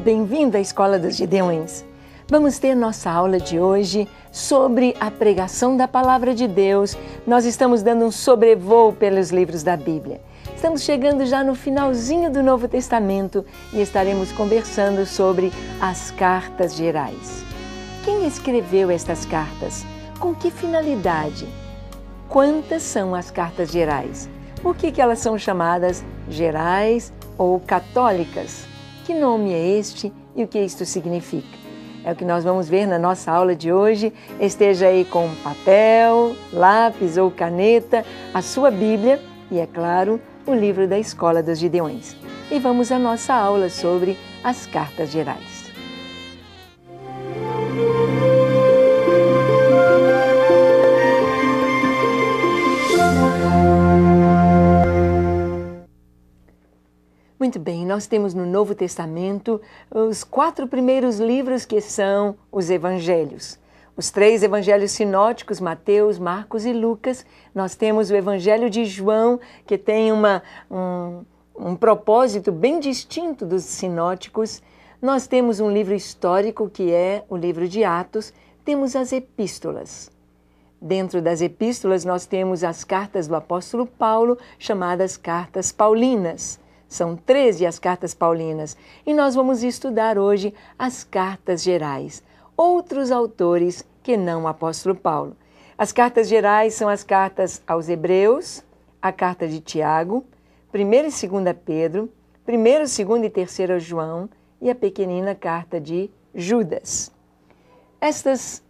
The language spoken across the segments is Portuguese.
bem-vindo à Escola dos Gideões. Vamos ter nossa aula de hoje sobre a pregação da Palavra de Deus. Nós estamos dando um sobrevoo pelos livros da Bíblia. Estamos chegando já no finalzinho do Novo Testamento e estaremos conversando sobre as cartas gerais. Quem escreveu estas cartas? Com que finalidade? Quantas são as cartas gerais? Por que elas são chamadas gerais ou católicas? Que nome é este e o que isto significa? É o que nós vamos ver na nossa aula de hoje. Esteja aí com papel, lápis ou caneta, a sua Bíblia e, é claro, o livro da Escola dos Gideões. E vamos à nossa aula sobre as cartas gerais. Muito bem, nós temos no Novo Testamento os 4 primeiros livros que são os Evangelhos. Os 3 Evangelhos sinóticos, Mateus, Marcos e Lucas. Nós temos o Evangelho de João, que tem um propósito bem distinto dos sinóticos. Nós temos um livro histórico, que é o livro de Atos. Temos as epístolas. Dentro das epístolas, nós temos as cartas do apóstolo Paulo, chamadas cartas paulinas. São 13 as cartas paulinas e nós vamos estudar hoje as cartas gerais, outros autores que não o apóstolo Paulo. As cartas gerais são as cartas aos Hebreus, a carta de Tiago, 1ª e 2ª Pedro, 1º, 2º e 3º João e a pequenina carta de Judas. Estas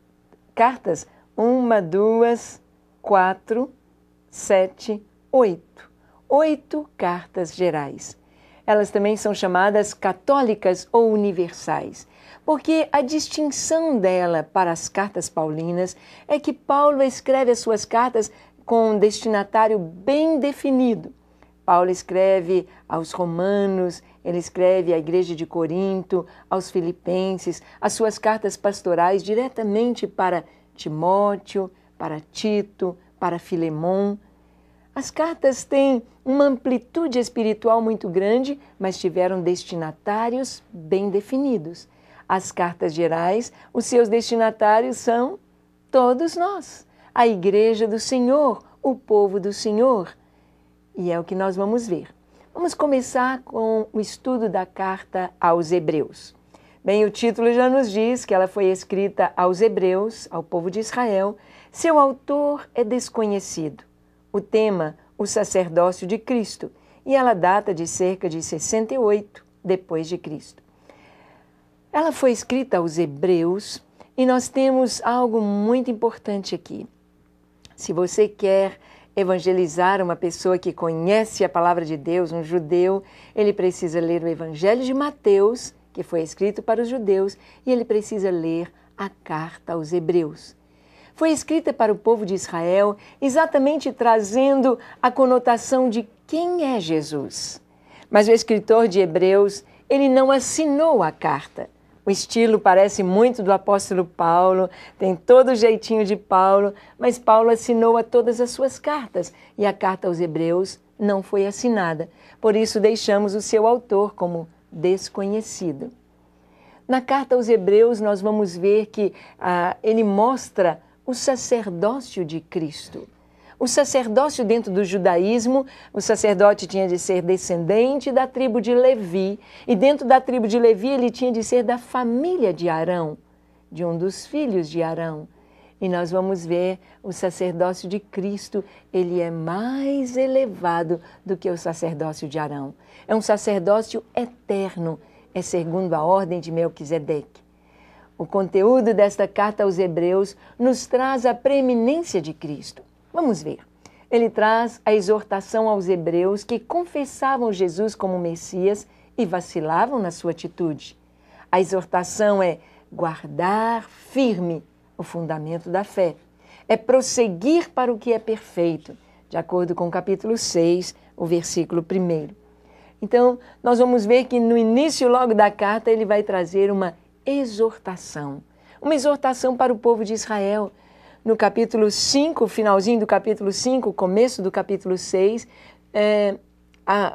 cartas, 1, 2, 4, 7, 8. 8 cartas gerais. Elas também são chamadas católicas ou universais, porque a distinção dela para as cartas paulinas é que Paulo escreve as suas cartas com um destinatário bem definido. Paulo escreve aos romanos, ele escreve à igreja de Corinto, aos filipenses, as suas cartas pastorais diretamente para Timóteo, para Tito, para Filemon. As cartas têm uma amplitude espiritual muito grande, mas tiveram destinatários bem definidos. As cartas gerais, os seus destinatários são todos nós, a Igreja do Senhor, o povo do Senhor. E é o que nós vamos ver. Vamos começar com o estudo da carta aos Hebreus. Bem, o título já nos diz que ela foi escrita aos Hebreus, ao povo de Israel. Seu autor é desconhecido. O tema, o sacerdócio de Cristo, e ela data de cerca de 68 depois de Cristo. Ela foi escrita aos Hebreus e nós temos algo muito importante aqui. Se você quer evangelizar uma pessoa que conhece a palavra de Deus, um judeu, ele precisa ler o Evangelho de Mateus, que foi escrito para os judeus, e ele precisa ler a carta aos Hebreus. Foi escrita para o povo de Israel, exatamente trazendo a conotação de quem é Jesus. Mas o escritor de Hebreus, ele não assinou a carta. O estilo parece muito do apóstolo Paulo, tem todo o jeitinho de Paulo, mas Paulo assinou a todas as suas cartas e a carta aos Hebreus não foi assinada. Por isso deixamos o seu autor como desconhecido. Na carta aos Hebreus nós vamos ver que ele mostra o sacerdócio de Cristo. O sacerdócio dentro do judaísmo, o sacerdote tinha de ser descendente da tribo de Levi, e dentro da tribo de Levi ele tinha de ser da família de Arão, de um dos filhos de Arão. E nós vamos ver o sacerdócio de Cristo, ele é mais elevado do que o sacerdócio de Arão. É um sacerdócio eterno, é segundo a ordem de Melquisedeque. O conteúdo desta carta aos Hebreus nos traz a preeminência de Cristo. Vamos ver. Ele traz a exortação aos hebreus que confessavam Jesus como Messias e vacilavam na sua atitude. A exortação é guardar firme o fundamento da fé. É prosseguir para o que é perfeito, de acordo com o capítulo 6, o versículo 1. Então, nós vamos ver que no início logo da carta ele vai trazer uma exortação para o povo de Israel. No capítulo 5, finalzinho do capítulo 5, começo do capítulo 6,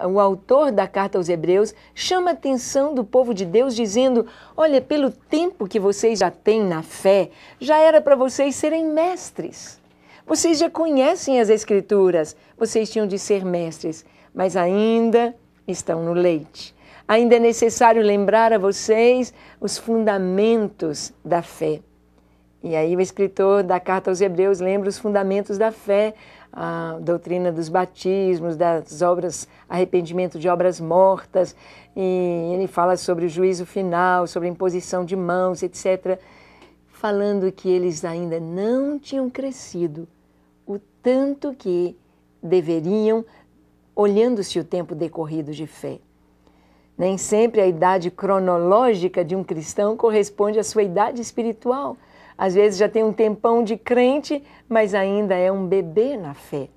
o autor da carta aos Hebreus chama a atenção do povo de Deus dizendo, olha, pelo tempo que vocês já têm na fé, já era para vocês serem mestres. Vocês já conhecem as Escrituras, vocês tinham de ser mestres, mas ainda estão no leite. Ainda é necessário lembrar a vocês os fundamentos da fé. E aí o escritor da carta aos Hebreus lembra os fundamentos da fé, a doutrina dos batismos, das obras, arrependimento de obras mortas, e ele fala sobre o juízo final, sobre a imposição de mãos, etc., falando que eles ainda não tinham crescido o tanto que deveriam, olhando-se o tempo decorrido de fé. Nem sempre a idade cronológica de um cristão corresponde à sua idade espiritual. Às vezes já tem um tempão de crente, mas ainda é um bebê na fé.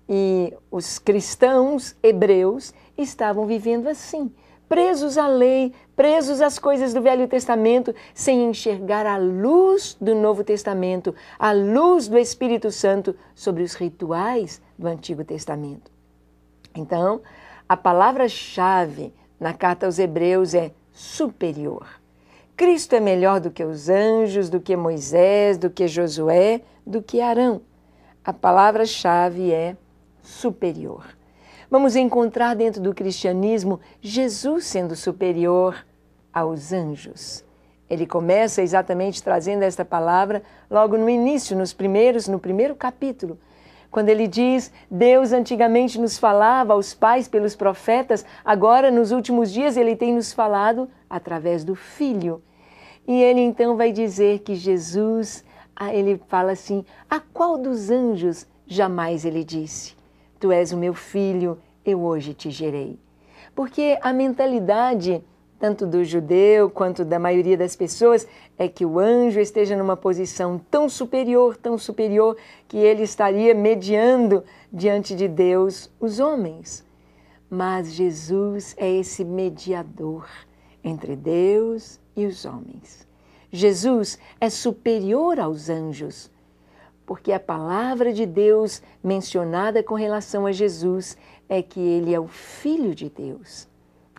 E os cristãos hebreus estavam vivendo assim, presos à lei, presos às coisas do Velho Testamento, sem enxergar a luz do Novo Testamento, a luz do Espírito Santo sobre os rituais do Antigo Testamento. Então, a palavra-chave na carta aos Hebreus é superior. Cristo é melhor do que os anjos, do que Moisés, do que Josué, do que Arão. A palavra-chave é superior. Vamos encontrar dentro do cristianismo Jesus sendo superior aos anjos. Ele começa exatamente trazendo esta palavra logo no início, no primeiro capítulo, quando ele diz, Deus antigamente nos falava aos pais pelos profetas, agora nos últimos dias ele tem nos falado através do Filho. E ele então vai dizer que Jesus, ele fala assim, a qual dos anjos jamais ele disse, tu és o meu filho, eu hoje te gerei. Porque a mentalidade, tanto do judeu quanto da maioria das pessoas, é que o anjo esteja numa posição tão superior, que ele estaria mediando diante de Deus os homens. Mas Jesus é esse mediador entre Deus e os homens. Jesus é superior aos anjos, porque a palavra de Deus mencionada com relação a Jesus é que ele é o Filho de Deus,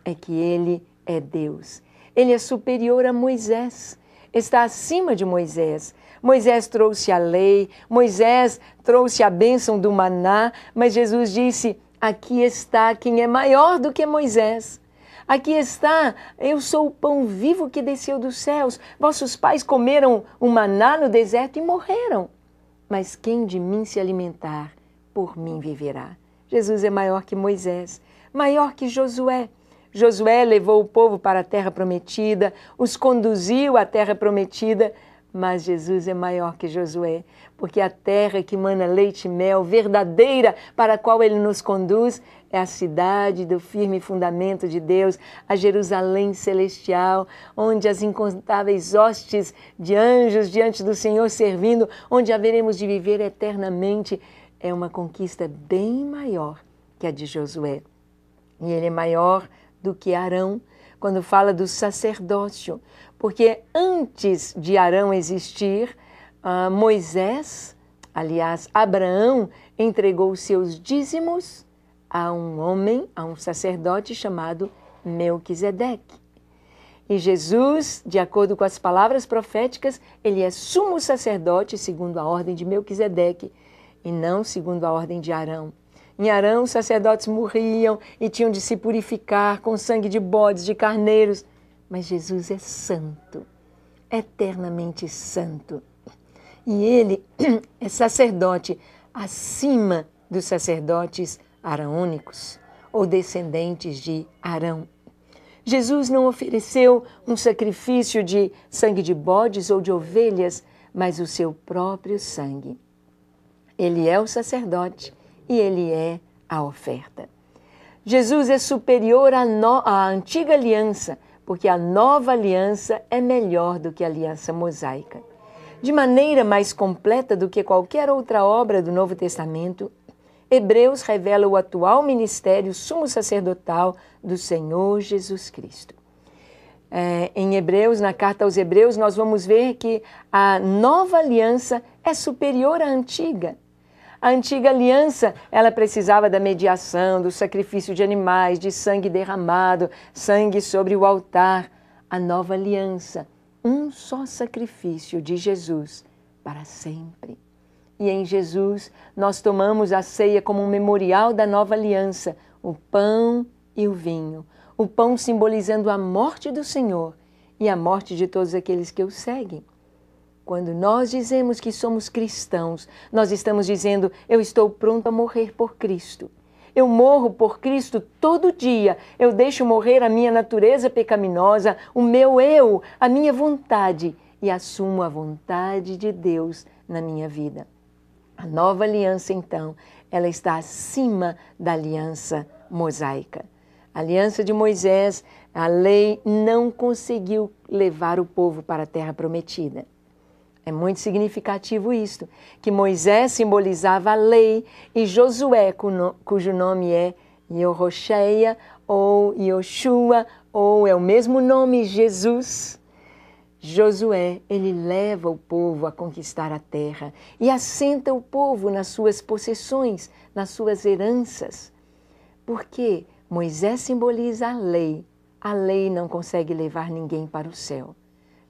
é que ele é Deus. Ele é superior a Moisés, está acima de Moisés. Moisés trouxe a lei, Moisés trouxe a bênção do maná, mas Jesus disse, aqui está quem é maior do que Moisés. Aqui está, eu sou o pão vivo que desceu dos céus. Vossos pais comeram o maná no deserto e morreram. Mas quem de mim se alimentar, por mim viverá. Jesus é maior que Moisés, maior que Josué. Josué levou o povo para a terra prometida, os conduziu à terra prometida, mas Jesus é maior que Josué, porque a terra que mana leite e mel, verdadeira, para a qual ele nos conduz, é a cidade do firme fundamento de Deus, a Jerusalém celestial, onde as incontáveis hostes de anjos diante do Senhor servindo, onde haveremos de viver eternamente. É uma conquista bem maior que a de Josué. E ele é maior do que Arão, quando fala do sacerdócio, porque antes de Arão existir, Moisés, aliás, Abraão, entregou os seus dízimos a um homem, a um sacerdote chamado Melquisedeque. E Jesus, de acordo com as palavras proféticas, ele é sumo sacerdote segundo a ordem de Melquisedeque e não segundo a ordem de Arão. Em Arão, os sacerdotes morriam e tinham de se purificar com sangue de bodes, de carneiros. Mas Jesus é santo, eternamente santo. E ele é sacerdote acima dos sacerdotes araônicos ou descendentes de Arão. Jesus não ofereceu um sacrifício de sangue de bodes ou de ovelhas, mas o seu próprio sangue. Ele é o sacerdote e ele é a oferta. Jesus é superior à antiga aliança, porque a nova aliança é melhor do que a aliança mosaica. De maneira mais completa do que qualquer outra obra do Novo Testamento, Hebreus revela o atual ministério sumo sacerdotal do Senhor Jesus Cristo. Em Hebreus, na carta aos Hebreus, nós vamos ver que a nova aliança é superior à antiga. A antiga aliança, ela precisava da mediação, do sacrifício de animais, de sangue derramado, sangue sobre o altar. A nova aliança, um só sacrifício de Jesus para sempre. E em Jesus nós tomamos a ceia como um memorial da nova aliança, o pão e o vinho. O pão simbolizando a morte do Senhor e a morte de todos aqueles que o seguem. Quando nós dizemos que somos cristãos, nós estamos dizendo, eu estou pronto a morrer por Cristo. Eu morro por Cristo todo dia. Eu deixo morrer a minha natureza pecaminosa, o meu eu, a minha vontade e assumo a vontade de Deus na minha vida. A nova aliança, então, ela está acima da aliança mosaica. A aliança de Moisés, a lei não conseguiu levar o povo para a terra prometida. É muito significativo isto, que Moisés simbolizava a lei e Josué, cujo nome é Yehoshua ou Yoshua, ou é o mesmo nome, Jesus. Josué, ele leva o povo a conquistar a terra e assenta o povo nas suas possessões, nas suas heranças. Porque Moisés simboliza a lei não consegue levar ninguém para o céu.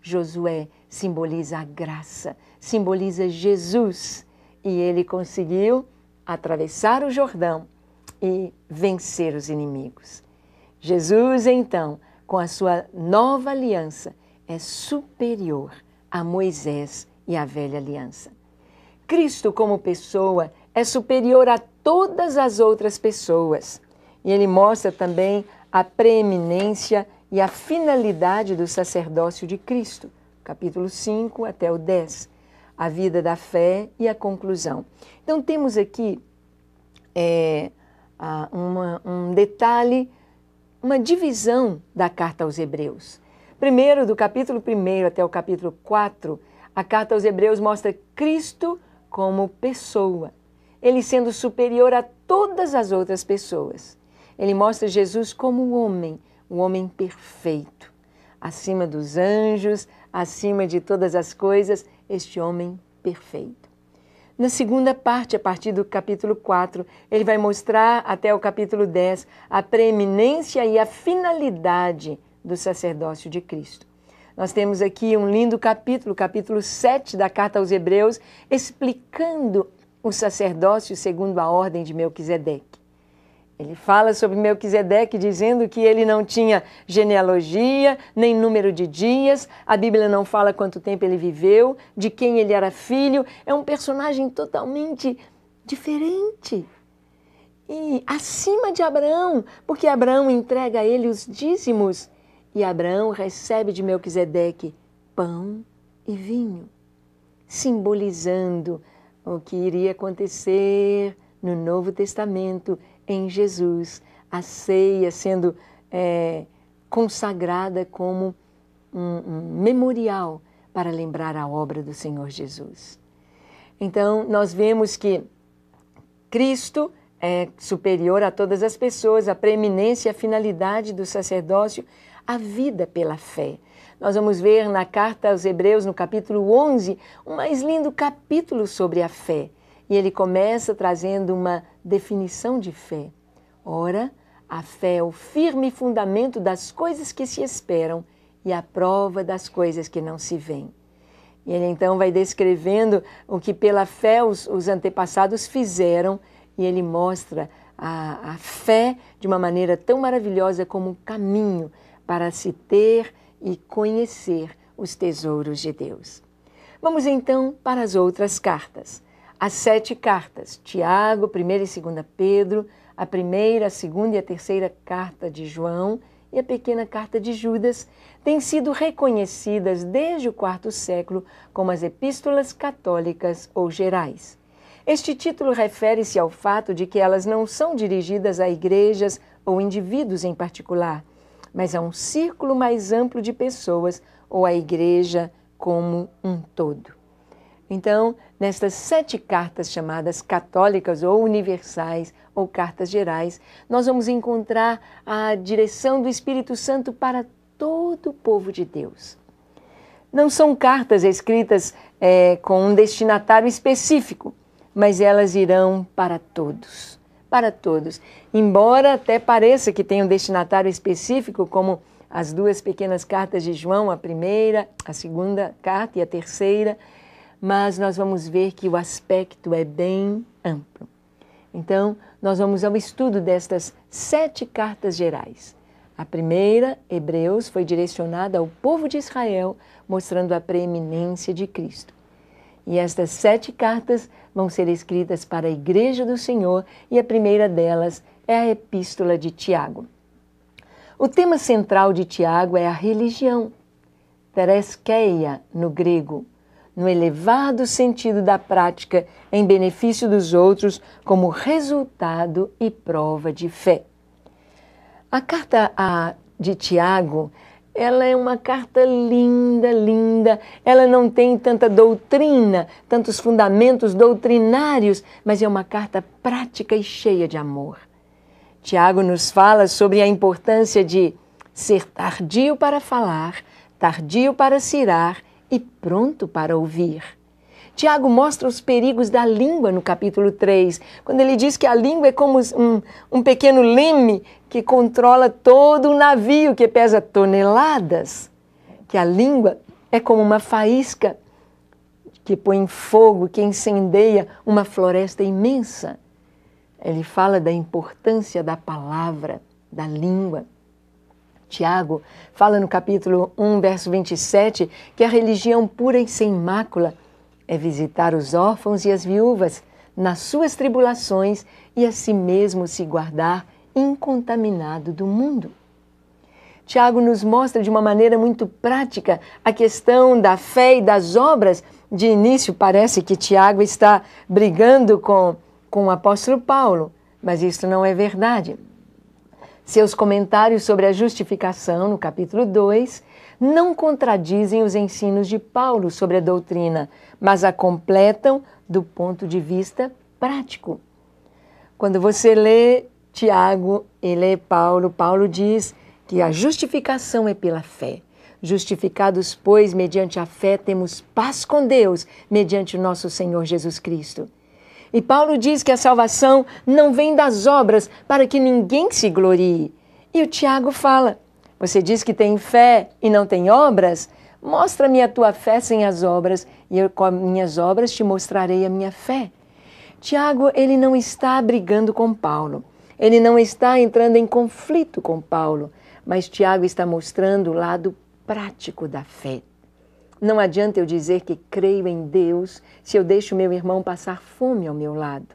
Josué simboliza a graça, simboliza Jesus. E ele conseguiu atravessar o Jordão e vencer os inimigos. Jesus, então, com a sua nova aliança, é superior a Moisés e à velha aliança. Cristo, como pessoa, é superior a todas as outras pessoas. E ele mostra também a preeminência e a finalidade do sacerdócio de Cristo, capítulo 5 até o 10, a vida da fé e a conclusão. Então temos aqui um detalhe, uma divisão da carta aos Hebreus. Primeiro, do capítulo 1 até o capítulo 4, a carta aos Hebreus mostra Cristo como pessoa, ele sendo superior a todas as outras pessoas. Ele mostra Jesus como um homem perfeito, acima dos anjos, acima de todas as coisas, este homem perfeito. Na segunda parte, a partir do capítulo 4, ele vai mostrar até o capítulo 10 a preeminência e a finalidade do sacerdócio de Cristo. Nós temos aqui um lindo capítulo, capítulo 7 da carta aos Hebreus, explicando o sacerdócio segundo a ordem de Melquisedeque. Ele fala sobre Melquisedeque dizendo que ele não tinha genealogia, nem número de dias, a Bíblia não fala quanto tempo ele viveu, de quem ele era filho, é um personagem totalmente diferente. E acima de Abraão, porque Abraão entrega a ele os dízimos e Abraão recebe de Melquisedeque pão e vinho, simbolizando o que iria acontecer no Novo Testamento, em Jesus, a ceia sendo consagrada como um memorial para lembrar a obra do Senhor Jesus. Então, nós vemos que Cristo é superior a todas as pessoas, a preeminência e a finalidade do sacerdócio, a vida pela fé. Nós vamos ver na carta aos Hebreus, no capítulo 11, um mais lindo capítulo sobre a fé. E ele começa trazendo uma definição de fé. Ora, a fé é o firme fundamento das coisas que se esperam e a prova das coisas que não se veem. E ele então vai descrevendo o que pela fé os antepassados fizeram e ele mostra a fé de uma maneira tão maravilhosa como um caminho para se ter e conhecer os tesouros de Deus. Vamos então para as outras cartas. As 7 cartas, Tiago, 1ª e 2ª Pedro, a 1ª, a 2ª e a 3ª carta de João e a pequena carta de Judas, têm sido reconhecidas desde o IV século como as epístolas católicas ou gerais. Este título refere-se ao fato de que elas não são dirigidas a igrejas ou indivíduos em particular, mas a um círculo mais amplo de pessoas ou à igreja como um todo. Então, nestas 7 cartas chamadas católicas ou universais ou cartas gerais, nós vamos encontrar a direção do Espírito Santo para todo o povo de Deus. Não são cartas escritas com um destinatário específico, mas elas irão para todos. Para todos. Embora até pareça que tem um destinatário específico, como as duas pequenas cartas de João, a primeira, a segunda carta e a terceira, mas nós vamos ver que o aspecto é bem amplo. Então, nós vamos ao estudo destas 7 cartas gerais. A primeira, Hebreus, foi direcionada ao povo de Israel, mostrando a preeminência de Cristo. E estas 7 cartas vão ser escritas para a Igreja do Senhor, e a primeira delas é a Epístola de Tiago. O tema central de Tiago é a religião, tereskeia no grego, no elevado sentido da prática em benefício dos outros como resultado e prova de fé. A carta de Tiago, ela é uma carta linda, linda. Ela não tem tanta doutrina, tantos fundamentos doutrinários, mas é uma carta prática e cheia de amor. Tiago nos fala sobre a importância de ser tardio para falar, tardio para se irar e pronto para ouvir. Tiago mostra os perigos da língua no capítulo 3, quando ele diz que a língua é como um pequeno leme que controla todo o navio que pesa toneladas, que a língua é como uma faísca que põe em fogo, que incendeia uma floresta imensa. Ele fala da importância da palavra, da língua. Tiago fala no capítulo 1, verso 27, que a religião pura e sem mácula é visitar os órfãos e as viúvas nas suas tribulações e a si mesmo se guardar incontaminado do mundo. Tiago nos mostra de uma maneira muito prática a questão da fé e das obras. De início parece que Tiago está brigando com o apóstolo Paulo, mas isso não é verdade. Seus comentários sobre a justificação, no capítulo 2, não contradizem os ensinos de Paulo sobre a doutrina, mas a completam do ponto de vista prático. Quando você lê Tiago e lê Paulo, Paulo diz que a justificação é pela fé. Justificados, pois, mediante a fé, temos paz com Deus, mediante o nosso Senhor Jesus Cristo. E Paulo diz que a salvação não vem das obras para que ninguém se glorie. E o Tiago fala, você diz que tem fé e não tem obras? Mostra-me a tua fé sem as obras e eu com as minhas obras te mostrarei a minha fé. Tiago, ele não está brigando com Paulo. Ele não está entrando em conflito com Paulo. Mas Tiago está mostrando o lado prático da fé. Não adianta eu dizer que creio em Deus se eu deixo meu irmão passar fome ao meu lado.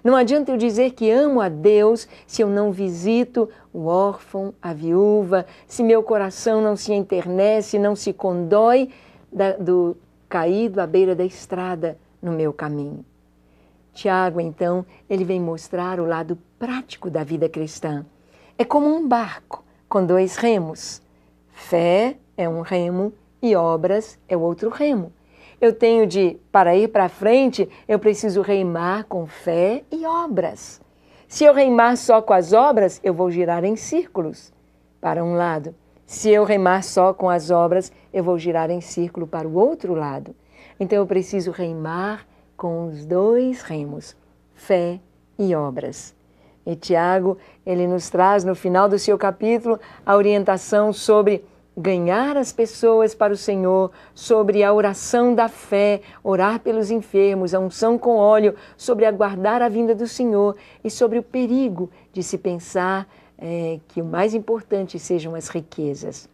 Não adianta eu dizer que amo a Deus se eu não visito o órfão, a viúva, se meu coração não se enternece, não se condói do caído à beira da estrada no meu caminho. Tiago, então, ele vem mostrar o lado prático da vida cristã. É como um barco com 2 remos. Fé é um remo e obras é o outro remo. Eu tenho para ir para frente, eu preciso remar com fé e obras. Se eu remar só com as obras, eu vou girar em círculos para um lado. Se eu remar só com as obras, eu vou girar em círculo para o outro lado. Então eu preciso remar com os 2 remos, fé e obras. E Tiago, ele nos traz no final do seu capítulo a orientação sobre ganhar as pessoas para o Senhor, sobre a oração da fé, orar pelos enfermos, a unção com óleo, sobre aguardar a vinda do Senhor e sobre o perigo de se pensar que o mais importante sejam as riquezas.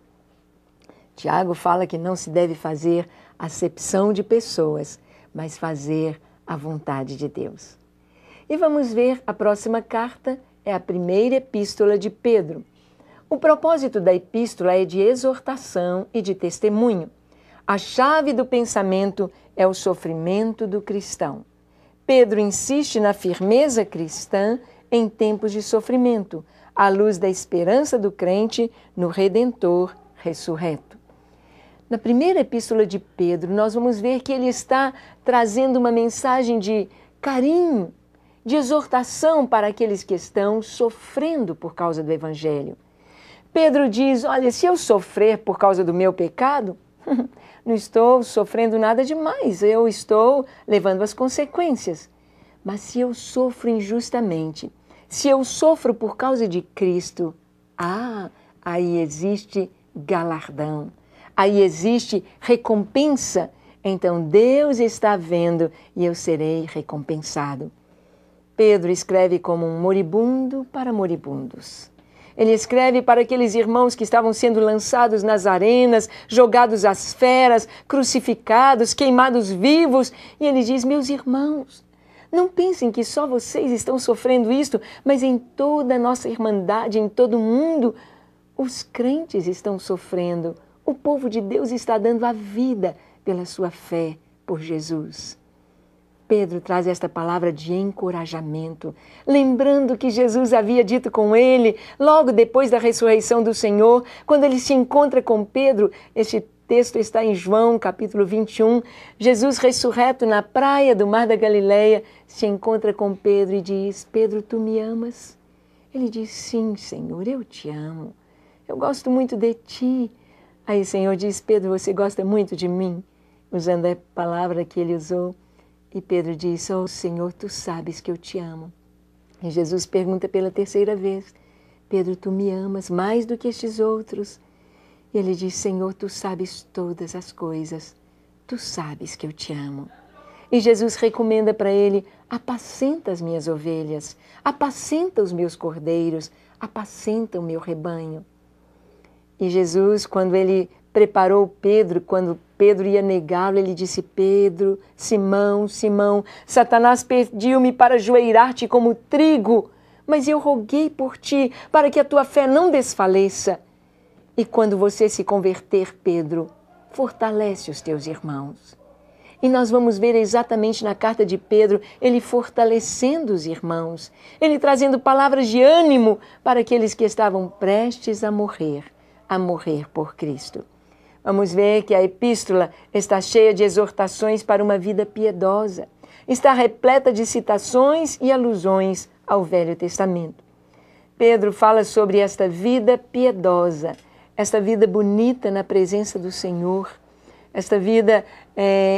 Tiago fala que não se deve fazer acepção de pessoas, mas fazer a vontade de Deus. E vamos ver, a próxima carta é a primeira epístola de Pedro. O propósito da epístola é de exortação e de testemunho. A chave do pensamento é o sofrimento do cristão. Pedro insiste na firmeza cristã em tempos de sofrimento, à luz da esperança do crente no Redentor ressurreto. Na primeira epístola de Pedro, nós vamos ver que ele está trazendo uma mensagem de carinho, de exortação para aqueles que estão sofrendo por causa do Evangelho. Pedro diz, olha, se eu sofrer por causa do meu pecado, não estou sofrendo nada demais, eu estou levando as consequências. Mas se eu sofro injustamente, se eu sofro por causa de Cristo, aí existe galardão, aí existe recompensa. Então Deus está vendo e eu serei recompensado. Pedro escreve como um moribundo para moribundos. Ele escreve para aqueles irmãos que estavam sendo lançados nas arenas, jogados às feras, crucificados, queimados vivos. E ele diz: meus irmãos, não pensem que só vocês estão sofrendo isto, mas em toda a nossa irmandade, em todo o mundo, os crentes estão sofrendo. O povo de Deus está dando a vida pela sua fé por Jesus. Pedro traz esta palavra de encorajamento, lembrando que Jesus havia dito com ele, logo depois da ressurreição do Senhor, quando ele se encontra com Pedro. Este texto está em João, capítulo 21. Jesus, ressurreto na praia do Mar da Galileia, se encontra com Pedro e diz: Pedro, tu me amas? Ele diz: sim, Senhor, eu te amo. Eu gosto muito de ti. Aí o Senhor diz: Pedro, você gosta muito de mim? Usando a palavra que ele usou. E Pedro diz: oh, Senhor, tu sabes que eu te amo. E Jesus pergunta pela terceira vez: Pedro, tu me amas mais do que estes outros? E ele diz: Senhor, tu sabes todas as coisas. Tu sabes que eu te amo. E Jesus recomenda para ele: apacenta as minhas ovelhas, apacenta os meus cordeiros, apacenta o meu rebanho. E Jesus, quando ele preparou Pedro, quando Pedro ia negá-lo, ele disse: Pedro, Simão, Simão, Satanás pediu-me para ajoelhar-te como trigo, mas eu roguei por ti, para que a tua fé não desfaleça. E quando você se converter, Pedro, fortalece os teus irmãos. E nós vamos ver exatamente na carta de Pedro, ele fortalecendo os irmãos, ele trazendo palavras de ânimo para aqueles que estavam prestes a morrer por Cristo. Vamos ver que a epístola está cheia de exortações para uma vida piedosa. Está repleta de citações e alusões ao Velho Testamento. Pedro fala sobre esta vida piedosa, esta vida bonita na presença do Senhor. Esta vida,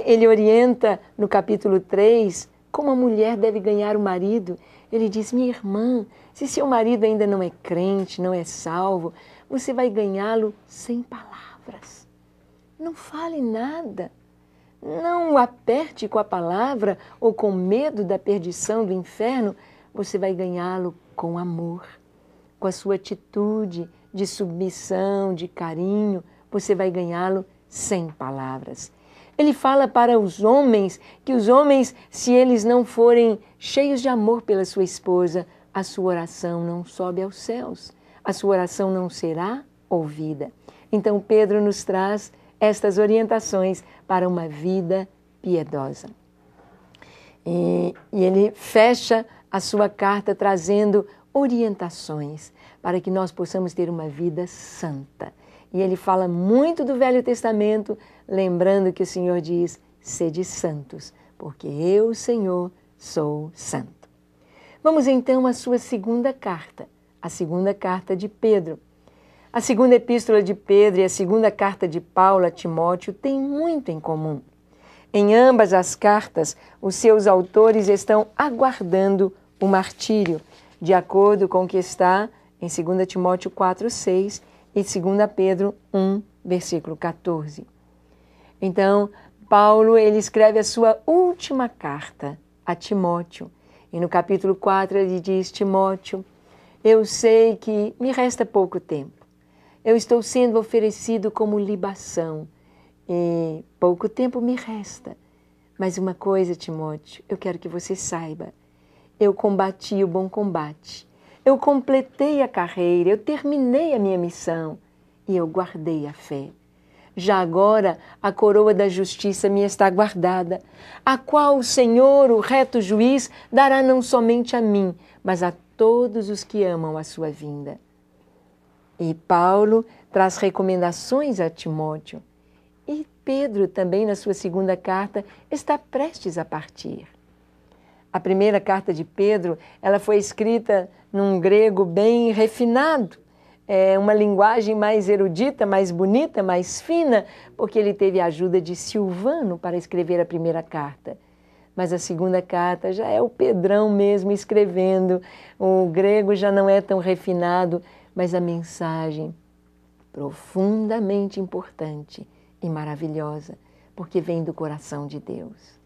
ele orienta no capítulo 3, como a mulher deve ganhar o marido. Ele diz: minha irmã, se seu marido ainda não é crente, não é salvo, você vai ganhá-lo sem palavras. Não fale nada. Não o aperte com a palavra ou com medo da perdição do inferno. Você vai ganhá-lo com amor, com a sua atitude de submissão, de carinho. Você vai ganhá-lo sem palavras. Ele fala para os homens que os homens, se eles não forem cheios de amor pela sua esposa, a sua oração não sobe aos céus. A sua oração não será ouvida. Então Pedro nos traz estas orientações para uma vida piedosa. E ele fecha a sua carta trazendo orientações para que nós possamos ter uma vida santa. E ele fala muito do Velho Testamento, lembrando que o Senhor diz: sede santos, porque eu, Senhor, sou santo. Vamos então à sua segunda carta, a segunda carta de Pedro. A segunda epístola de Pedro e a segunda carta de Paulo a Timóteo têm muito em comum. Em ambas as cartas, os seus autores estão aguardando o martírio, de acordo com o que está em 2 Timóteo 4:6 e 2 Pedro 1, versículo 14. Então, Paulo ele escreve a sua última carta a Timóteo. E no capítulo 4 ele diz: Timóteo, eu sei que me resta pouco tempo. Eu estou sendo oferecido como libação e pouco tempo me resta. Mas uma coisa, Timóteo, eu quero que você saiba. Eu combati o bom combate. Eu completei a carreira, eu terminei a minha missão e eu guardei a fé. Já agora a coroa da justiça me está guardada, a qual o Senhor, o reto juiz, dará não somente a mim, mas a todos os que amam a sua vinda. E Paulo traz recomendações a Timóteo. E Pedro também, na sua segunda carta, está prestes a partir. A primeira carta de Pedro, ela foi escrita num grego bem refinado, uma linguagem mais erudita, mais bonita, mais fina, porque ele teve a ajuda de Silvano para escrever a primeira carta. mas a segunda carta já é o Pedrão mesmo escrevendo. O grego já não é tão refinado, mas a mensagem profundamente importante e maravilhosa, porque vem do coração de Deus.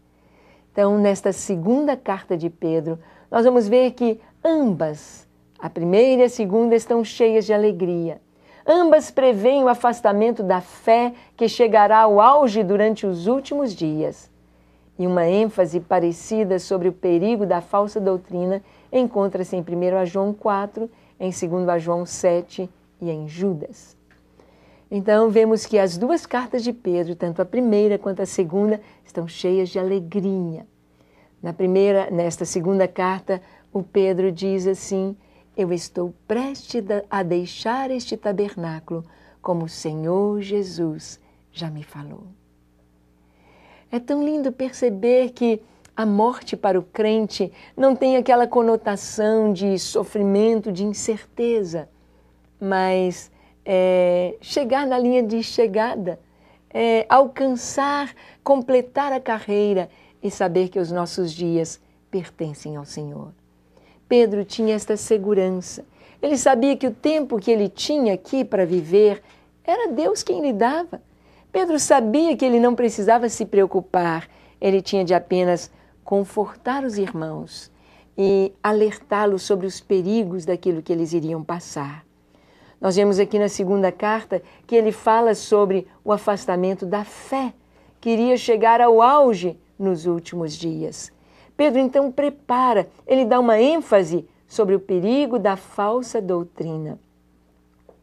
Então, nesta segunda carta de Pedro, nós vamos ver que ambas, a primeira e a segunda, estão cheias de alegria. Ambas prevêem o afastamento da fé que chegará ao auge durante os últimos dias. E uma ênfase parecida sobre o perigo da falsa doutrina encontra-se em 1 João 4, em 2 João 7 e em Judas. Então, vemos que as duas cartas de Pedro, tanto a primeira quanto a segunda, estão cheias de alegria. Nesta segunda carta, o Pedro diz assim: eu estou prestes a deixar este tabernáculo, como o Senhor Jesus já me falou. É tão lindo perceber que a morte para o crente não tem aquela conotação de sofrimento, de incerteza, mas chegar na linha de chegada, alcançar, completar a carreira e saber que os nossos dias pertencem ao Senhor. Pedro tinha esta segurança. Ele sabia que o tempo que ele tinha aqui para viver era Deus quem lhe dava. Pedro sabia que ele não precisava se preocupar, ele tinha de apenas confortar os irmãos e alertá-los sobre os perigos daquilo que eles iriam passar. Nós vemos aqui na segunda carta que ele fala sobre o afastamento da fé, que iria chegar ao auge nos últimos dias. Pedro então prepara, ele dá uma ênfase sobre o perigo da falsa doutrina.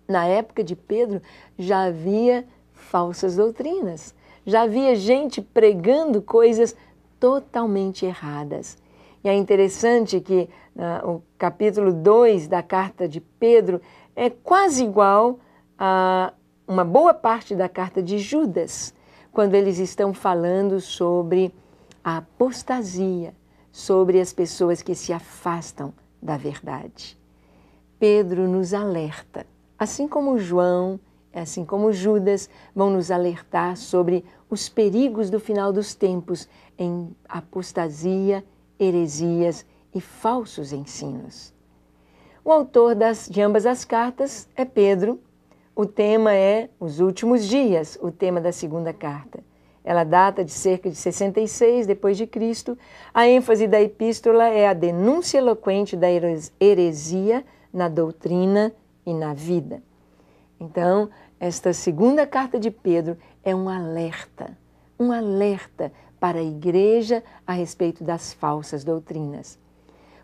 Na época de Pedro já havia falsas doutrinas, já havia gente pregando coisas totalmente erradas. E é interessante que o capítulo 2 da carta de Pedro é quase igual a uma boa parte da carta de Judas, quando eles estão falando sobre a apostasia, sobre as pessoas que se afastam da verdade. Pedro nos alerta, assim como João, assim como Judas, vão nos alertar sobre os perigos do final dos tempos em apostasia, heresias e falsos ensinos. O autor de ambas as cartas é Pedro. O tema é os últimos dias, o tema da segunda carta. Ela data de cerca de 66 depois de Cristo. A ênfase da epístola é a denúncia eloquente da heresia na doutrina e na vida. Então, esta segunda carta de Pedro é um alerta para a igreja a respeito das falsas doutrinas.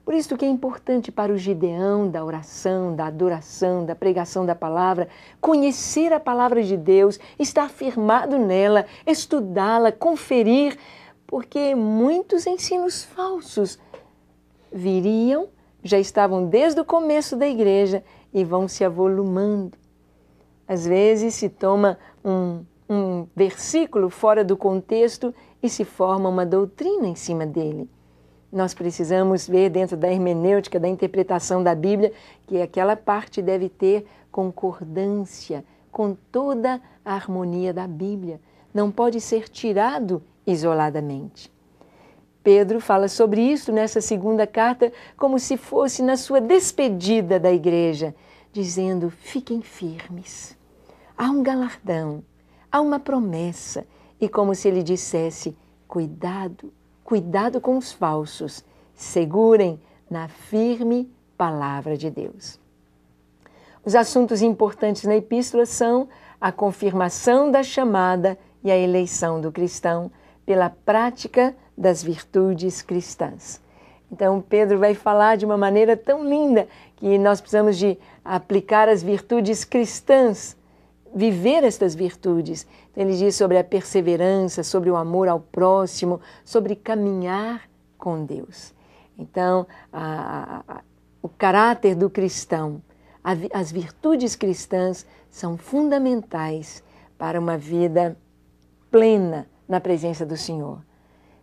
Por isso que é importante para o Gideão da oração, da adoração, da pregação da palavra, conhecer a palavra de Deus, estar firmado nela, estudá-la, conferir, porque muitos ensinos falsos viriam, já estavam desde o começo da igreja e vão se avolumando. Às vezes se toma um versículo fora do contexto e se forma uma doutrina em cima dele. Nós precisamos ver dentro da hermenêutica, da interpretação da Bíblia, que aquela parte deve ter concordância com toda a harmonia da Bíblia. Não pode ser tirado isoladamente. Pedro fala sobre isso nessa segunda carta como se fosse na sua despedida da igreja, dizendo: fiquem firmes. Há um galardão, há uma promessa, e como se ele dissesse: cuidado, cuidado com os falsos, segurem na firme palavra de Deus. Os assuntos importantes na epístola são a confirmação da chamada e a eleição do cristão pela prática das virtudes cristãs. Então, Pedro vai falar de uma maneira tão linda que nós precisamos de aplicar as virtudes cristãs, viver estas virtudes. Então, ele diz sobre a perseverança, sobre o amor ao próximo, sobre caminhar com Deus. Então, o caráter do cristão, as virtudes cristãs são fundamentais para uma vida plena na presença do Senhor.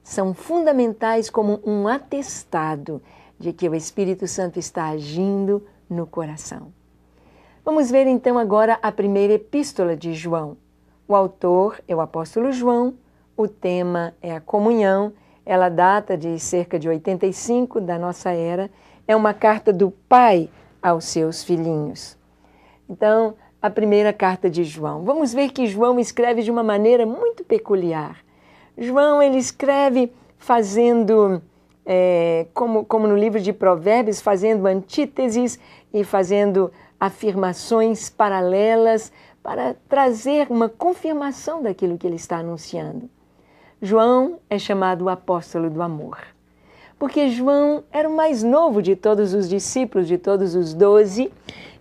São fundamentais como um atestado de que o Espírito Santo está agindo no coração. Vamos ver então agora a primeira epístola de João. O autor é o apóstolo João, o tema é a comunhão, ela data de cerca de 85 da nossa era, é uma carta do pai aos seus filhinhos. Então, a primeira carta de João. Vamos ver que João escreve de uma maneira muito peculiar. João, ele escreve fazendo, como no livro de Provérbios, fazendo antíteses e fazendo afirmações paralelas para trazer uma confirmação daquilo que ele está anunciando. João é chamado o apóstolo do amor, porque João era o mais novo de todos os discípulos, de todos os 12,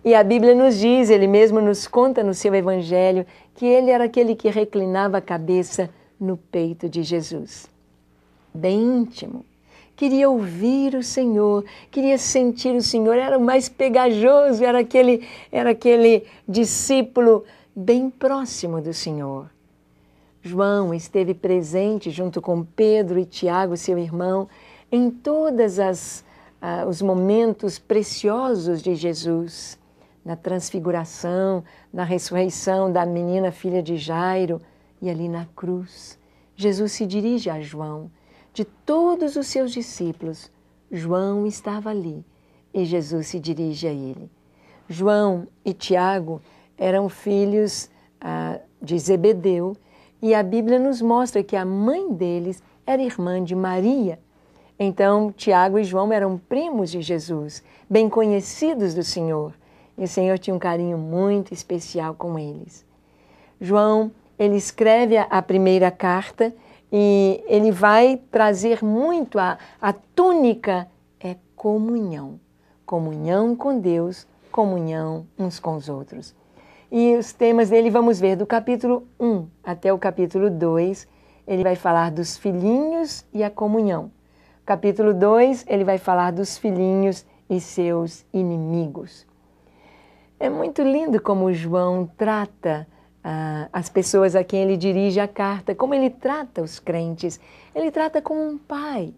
e a Bíblia nos diz, ele mesmo nos conta no seu evangelho, que ele era aquele que reclinava a cabeça no peito de Jesus. Bem íntimo. Queria ouvir o Senhor, queria sentir o Senhor, era o mais pegajoso, era aquele discípulo bem próximo do Senhor. João esteve presente junto com Pedro e Tiago, seu irmão, em todos os momentos preciosos de Jesus, na transfiguração, na ressurreição da menina filha de Jairo e ali na cruz. Jesus se dirige a João. De todos os seus discípulos, João estava ali e Jesus se dirige a ele. João e Tiago eram filhos de Zebedeu e a Bíblia nos mostra que a mãe deles era irmã de Maria. Então, Tiago e João eram primos de Jesus, bem conhecidos do Senhor. E o Senhor tinha um carinho muito especial com eles. João, ele escreve a primeira carta e ele vai trazer muito a tônica é comunhão. Comunhão com Deus, comunhão uns com os outros. E os temas dele vamos ver do capítulo 1 até o capítulo 2, ele vai falar dos filhinhos e a comunhão. Capítulo 2, ele vai falar dos filhinhos e seus inimigos. É muito lindo como João trata as pessoas a quem ele dirige a carta, como ele trata os crentes. Ele trata como um pai.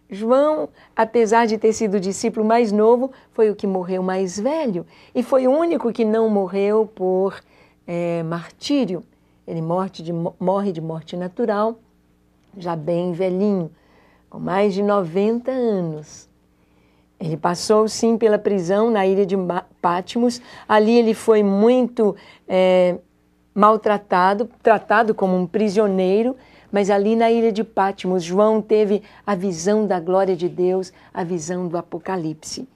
João, apesar de ter sido o discípulo mais novo, foi o que morreu mais velho e foi o único que não morreu por martírio. Ele morre de morte natural, já bem velhinho, com mais de 90 anos. Ele passou, sim, pela prisão na ilha de Patmos. Ali ele foi muito maltratado, tratado como um prisioneiro, mas ali na ilha de Patmos, João teve a visão da glória de Deus, a visão do Apocalipse.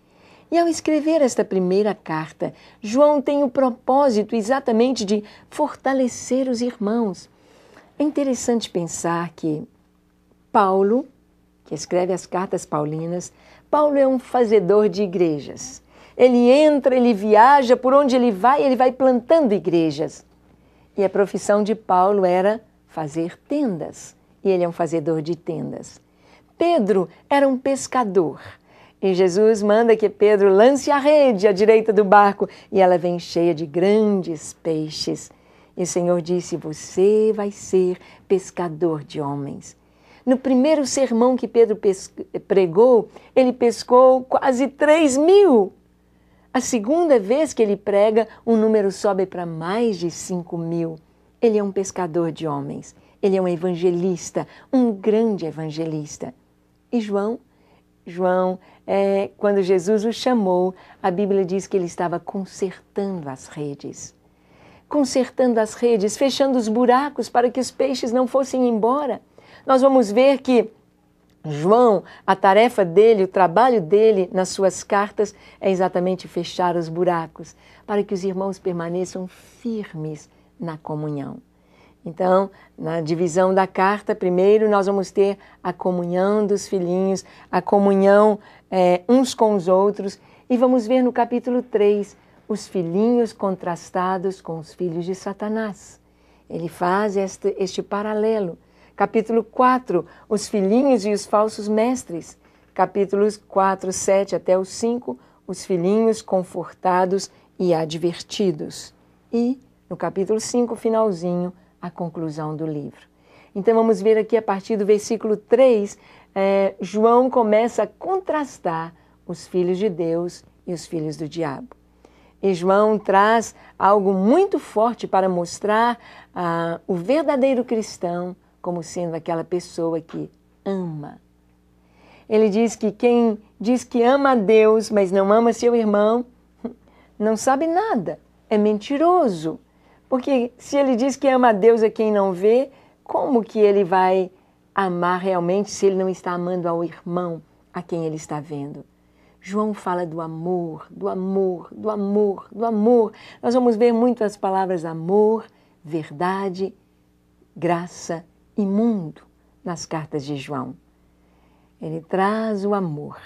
E ao escrever esta primeira carta, João tem o propósito exatamente de fortalecer os irmãos. É interessante pensar que Paulo, que escreve as cartas paulinas, Paulo é um fazedor de igrejas. Ele entra, ele viaja, por onde ele vai plantando igrejas. E a profissão de Paulo era fazer tendas. E ele é um fazedor de tendas. Pedro era um pescador. E Jesus manda que Pedro lance a rede à direita do barco e ela vem cheia de grandes peixes. E o Senhor disse, você vai ser pescador de homens. No primeiro sermão que Pedro pregou, ele pescou quase 3.000. A segunda vez que ele prega, o número sobe para mais de 5.000. Ele é um pescador de homens. Ele é um evangelista, um grande evangelista. E João, quando Jesus o chamou, a Bíblia diz que ele estava consertando as redes. Consertando as redes, fechando os buracos para que os peixes não fossem embora. Nós vamos ver que João, a tarefa dele, o trabalho dele nas suas cartas é exatamente fechar os buracos, para que os irmãos permaneçam firmes na comunhão. Então, na divisão da carta, primeiro nós vamos ter a comunhão dos filhinhos, a comunhão uns com os outros, e vamos ver no capítulo 3 os filhinhos contrastados com os filhos de Satanás. Ele faz este paralelo. Capítulo 4, os filhinhos e os falsos mestres. Capítulos 4, 7 até o 5, os filhinhos confortados e advertidos. E no capítulo 5, finalzinho, a conclusão do livro. Então vamos ver aqui a partir do versículo 3, João começa a contrastar os filhos de Deus e os filhos do diabo. E João traz algo muito forte para mostrar o verdadeiro cristão como sendo aquela pessoa que ama. Ele diz que quem diz que ama a Deus, mas não ama seu irmão, não sabe nada, é mentiroso. Porque se ele diz que ama a Deus a quem não vê, como que ele vai amar realmente se ele não está amando ao irmão a quem ele está vendo? João fala do amor, do amor, do amor, do amor. Nós vamos ver muito as palavras amor, verdade, graça e mundo nas cartas de João. Ele traz o amor,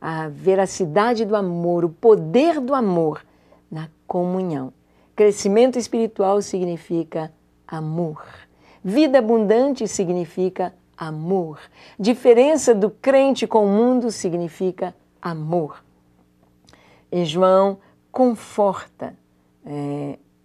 a veracidade do amor, o poder do amor na comunhão. Crescimento espiritual significa amor. Vida abundante significa amor. Diferença do crente com o mundo significa amor. E João conforta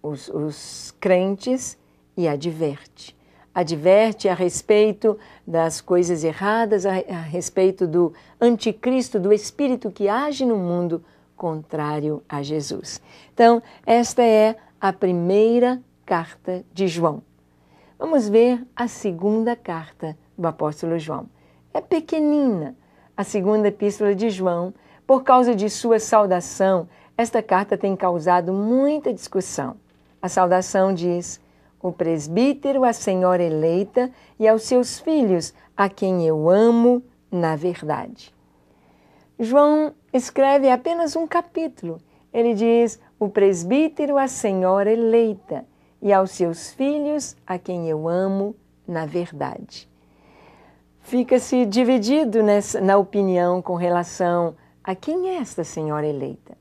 os crentes e adverte. Adverte a respeito das coisas erradas, a respeito do anticristo, do espírito que age no mundo contrário a Jesus. Então, esta é a primeira carta de João. Vamos ver a segunda carta do apóstolo João. É pequenina a segunda epístola de João. Por causa de sua saudação, esta carta tem causado muita discussão. A saudação diz: o presbítero, a senhora eleita e aos seus filhos, a quem eu amo na verdade. João escreve apenas um capítulo. Ele diz: o presbítero, a senhora eleita e aos seus filhos, a quem eu amo na verdade. Fica-se dividido na opinião com relação a quem é esta senhora eleita.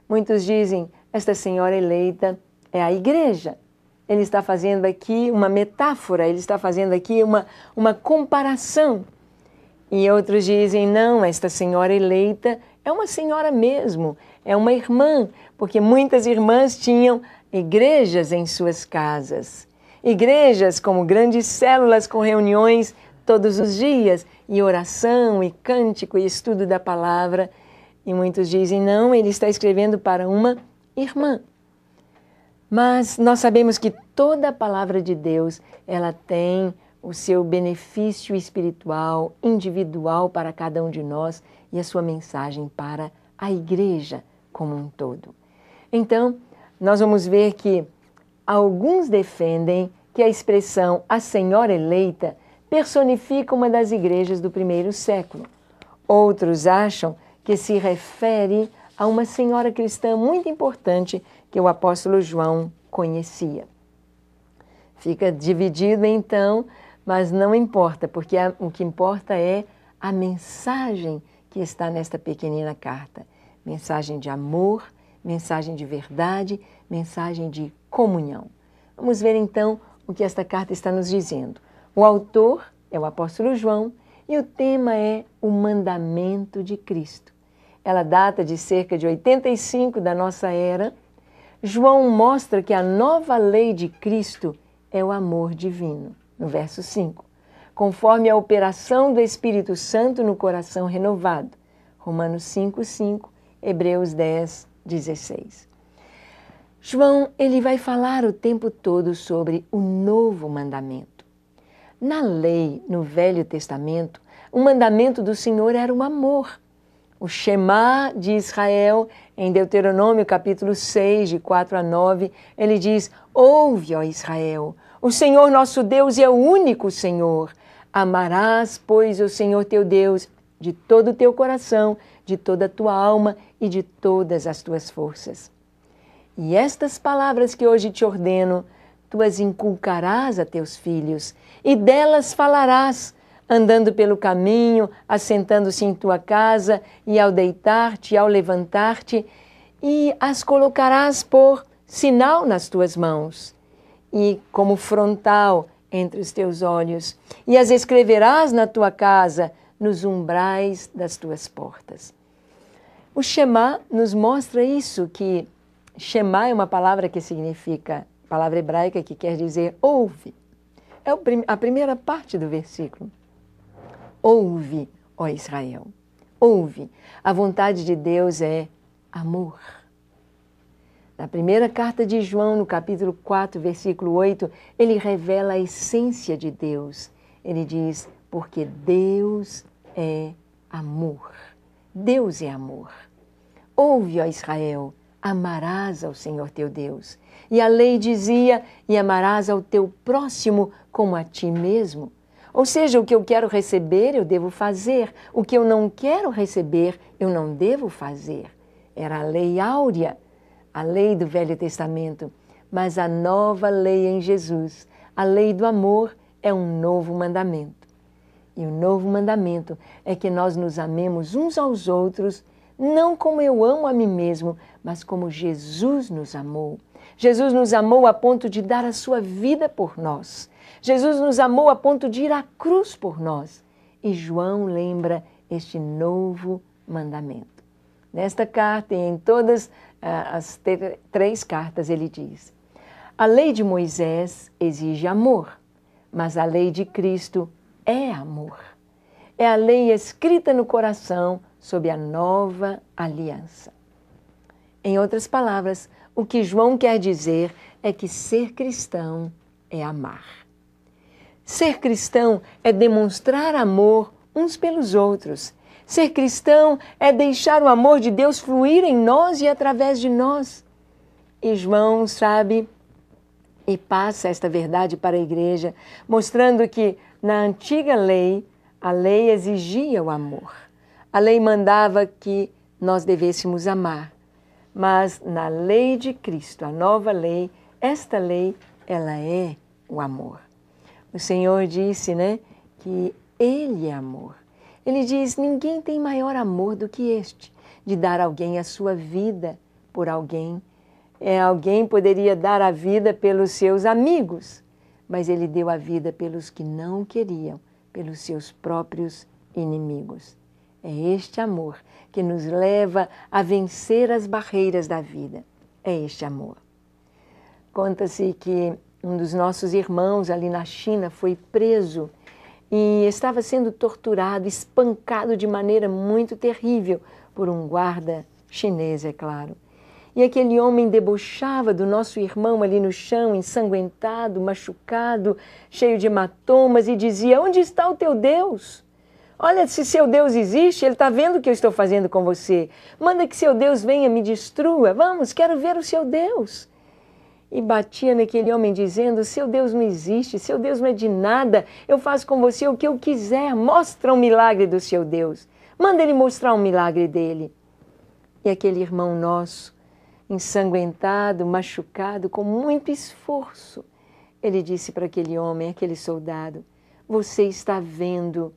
Muitos dizem: esta senhora eleita é a igreja. Ele está fazendo aqui uma metáfora, ele está fazendo aqui uma comparação. E outros dizem: não, esta senhora eleita é uma senhora mesmo, é uma irmã, porque muitas irmãs tinham igrejas em suas casas. Igrejas como grandes células com reuniões todos os dias, e oração, e cântico, e estudo da palavra. E muitos dizem: não, ele está escrevendo para uma irmã. Mas nós sabemos que toda a palavra de Deus, ela tem o seu benefício espiritual, individual para cada um de nós e a sua mensagem para a igreja como um todo. Então, nós vamos ver que alguns defendem que a expressão a senhora eleita personifica uma das igrejas do primeiro século. Outros acham que se refere a uma senhora cristã muito importante que o apóstolo João conhecia. Fica dividido então, mas não importa, porque o que importa é a mensagem que está nesta pequenina carta. Mensagem de amor, mensagem de verdade, mensagem de comunhão. Vamos ver então o que esta carta está nos dizendo. O autor é o apóstolo João e o tema é o mandamento de Cristo. Ela data de cerca de 85 da nossa era. João mostra que a nova lei de Cristo é o amor divino, no verso 5, conforme a operação do Espírito Santo no coração renovado. Romanos 5:5, Hebreus 10:16. João, ele vai falar o tempo todo sobre o novo mandamento. Na lei, no Velho Testamento, o mandamento do Senhor era o amor. O Shema de Israel, em Deuteronômio capítulo 6, de 4-9, ele diz: ouve, ó Israel, o Senhor nosso Deus é o único Senhor. Amarás, pois, o Senhor teu Deus de todo o teu coração, de toda a tua alma e de todas as tuas forças. E estas palavras que hoje te ordeno, tu as inculcarás a teus filhos, e delas falarás, andando pelo caminho, assentando-se em tua casa, e ao deitar-te, e ao levantar-te, e as colocarás por sinal nas tuas mãos, e como frontal entre os teus olhos, e as escreverás na tua casa, nos umbrais das tuas portas. O Shema nos mostra isso, que Shema é uma palavra que significa, palavra hebraica que quer dizer ouve. É a primeira parte do versículo. Ouve, ó Israel, ouve. A vontade de Deus é amor. Na primeira carta de João, no capítulo 4, versículo 8, ele revela a essência de Deus. Ele diz: porque Deus é amor. Deus é amor. Ouve, ó Israel, amarás ao Senhor teu Deus. E a lei dizia, e amarás ao teu próximo como a ti mesmo. Ou seja, o que eu quero receber, eu devo fazer. O que eu não quero receber, eu não devo fazer. Era a lei áurea, a lei do Velho Testamento. Mas a nova lei em Jesus, a lei do amor, é um novo mandamento. E o novo mandamento é que nós nos amemos uns aos outros, não como eu amo a mim mesmo, mas como Jesus nos amou. Jesus nos amou a ponto de dar a sua vida por nós. Jesus nos amou a ponto de ir à cruz por nós. E João lembra este novo mandamento. Nesta carta e em todas as 3 cartas ele diz: a lei de Moisés exige amor, mas a lei de Cristo é amor. É a lei escrita no coração sob a nova aliança. Em outras palavras, o que João quer dizer é que ser cristão é amar. Ser cristão é demonstrar amor uns pelos outros. Ser cristão é deixar o amor de Deus fluir em nós e através de nós. E João sabe e passa esta verdade para a igreja, mostrando que na antiga lei, a lei exigia o amor. A lei mandava que nós devêssemos amar. Mas na lei de Cristo, a nova lei, esta lei, ela é o amor. O Senhor disse, que Ele é amor. Ele diz, ninguém tem maior amor do que este, de dar a alguém a sua vida por alguém. Alguém poderia dar a vida pelos seus amigos, mas Ele deu a vida pelos que não o queriam, pelos seus próprios inimigos. É este amor que nos leva a vencer as barreiras da vida. É este amor. Conta-se que um dos nossos irmãos ali na China foi preso e estava sendo torturado, espancado de maneira muito terrível por um guarda chinês, é claro. E aquele homem debochava do nosso irmão ali no chão, ensanguentado, machucado, cheio de hematomas, e dizia, onde está o teu Deus? Olha, se seu Deus existe, Ele está vendo o que eu estou fazendo com você. Manda que seu Deus venha me destrua. Vamos, quero ver o seu Deus. E batia naquele homem dizendo, seu Deus não existe, seu Deus não é de nada. Eu faço com você o que eu quiser. Mostra um milagre do seu Deus. Manda Ele mostrar um milagre dele. E aquele irmão nosso, ensanguentado, machucado, com muito esforço, ele disse para aquele homem, aquele soldado, você está vendo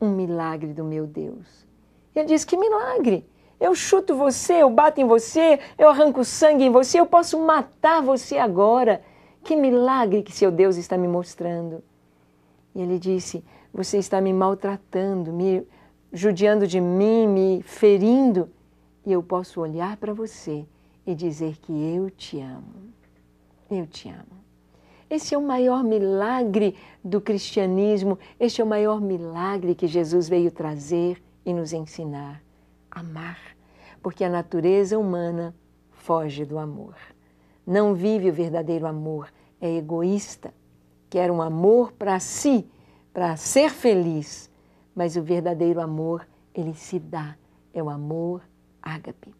um milagre do meu Deus. Ele disse, que milagre? Eu chuto você, eu bato em você, eu arranco sangue em você, eu posso matar você agora. Que milagre que seu Deus está me mostrando. E ele disse, você está me maltratando, me judiando de mim, me ferindo, e eu posso olhar para você e dizer que eu te amo. Eu te amo. Esse é o maior milagre do cristianismo, este é o maior milagre que Jesus veio trazer e nos ensinar. Amar, porque a natureza humana foge do amor. Não vive o verdadeiro amor, é egoísta, quer um amor para si, para ser feliz, mas o verdadeiro amor, ele se dá, é o amor ágape.